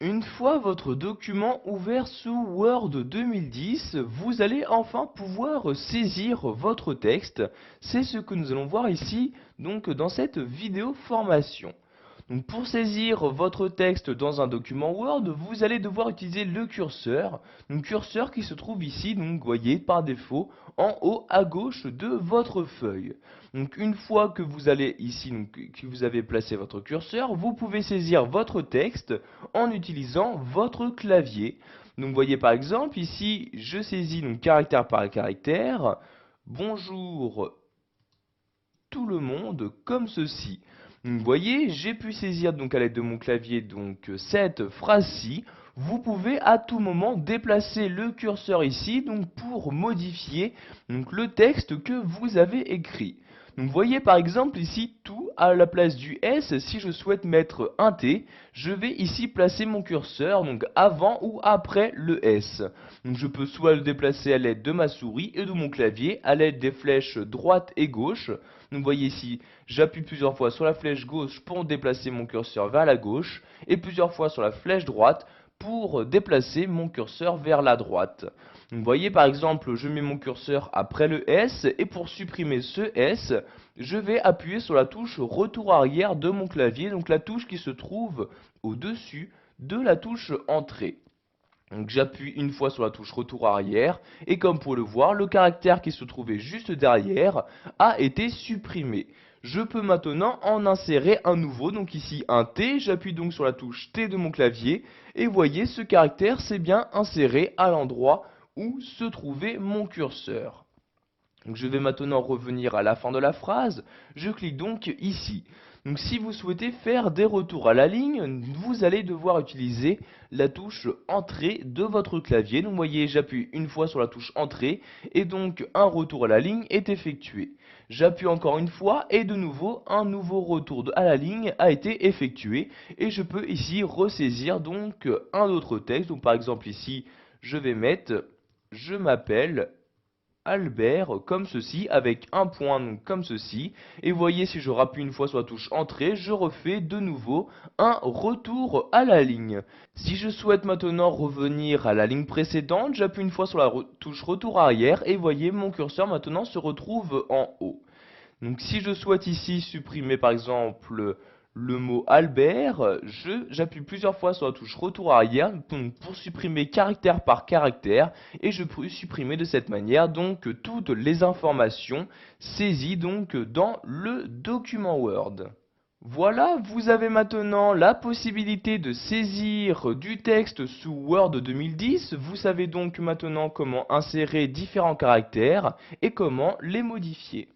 Une fois votre document ouvert sous Word 2010, vous allez enfin pouvoir saisir votre texte. C'est ce que nous allons voir ici donc dans cette vidéo formation. Donc pour saisir votre texte dans un document Word, vous allez devoir utiliser le curseur. Donc curseur qui se trouve ici, donc voyez par défaut en haut à gauche de votre feuille. Donc une fois que vous allez ici, donc que vous avez placé votre curseur, vous pouvez saisir votre texte en utilisant votre clavier. Donc voyez par exemple ici, je saisis donc caractère par caractère. Bonjour tout le monde comme ceci. Vous voyez, j'ai pu saisir donc à l'aide de mon clavier donc cette phrase-ci. Vous pouvez à tout moment déplacer le curseur ici donc pour modifier donc le texte que vous avez écrit. Donc vous voyez par exemple ici tout à la place du S, si je souhaite mettre un T, je vais ici placer mon curseur donc avant ou après le S. Donc je peux soit le déplacer à l'aide de ma souris et de mon clavier, à l'aide des flèches droite et gauche. Donc vous voyez ici, j'appuie plusieurs fois sur la flèche gauche pour déplacer mon curseur vers la gauche et plusieurs fois sur la flèche droite pour déplacer mon curseur vers la droite. Donc vous voyez par exemple, je mets mon curseur après le S et pour supprimer ce S, je vais appuyer sur la touche retour arrière de mon clavier, donc la touche qui se trouve au-dessus de la touche entrée. Donc j'appuie une fois sur la touche retour arrière et comme pour le voir, le caractère qui se trouvait juste derrière a été supprimé. Je peux maintenant en insérer un nouveau, donc ici un T, j'appuie donc sur la touche T de mon clavier et voyez ce caractère s'est bien inséré à l'endroit où se trouvait mon curseur. Donc je vais maintenant revenir à la fin de la phrase, je clique donc ici. Donc si vous souhaitez faire des retours à la ligne, vous allez devoir utiliser la touche entrée de votre clavier. Donc vous voyez, j'appuie une fois sur la touche entrée et donc un retour à la ligne est effectué. J'appuie encore une fois et de nouveau un nouveau retour à la ligne a été effectué et je peux ici ressaisir donc un autre texte. Donc par exemple ici, je vais mettre je m'appelle Albert comme ceci avec un point donc comme ceci et vous voyez si je rappuie une fois sur la touche entrée je refais de nouveau un retour à la ligne. Si je souhaite maintenant revenir à la ligne précédente, j'appuie une fois sur la touche retour arrière et vous voyez mon curseur maintenant se retrouve en haut. Donc si je souhaite ici supprimer par exemple le mot Albert, j'appuie plusieurs fois sur la touche retour arrière pour supprimer caractère par caractère et je peux supprimer de cette manière donc toutes les informations saisies donc dans le document Word. Voilà, vous avez maintenant la possibilité de saisir du texte sous Word 2010. Vous savez donc maintenant comment insérer différents caractères et comment les modifier.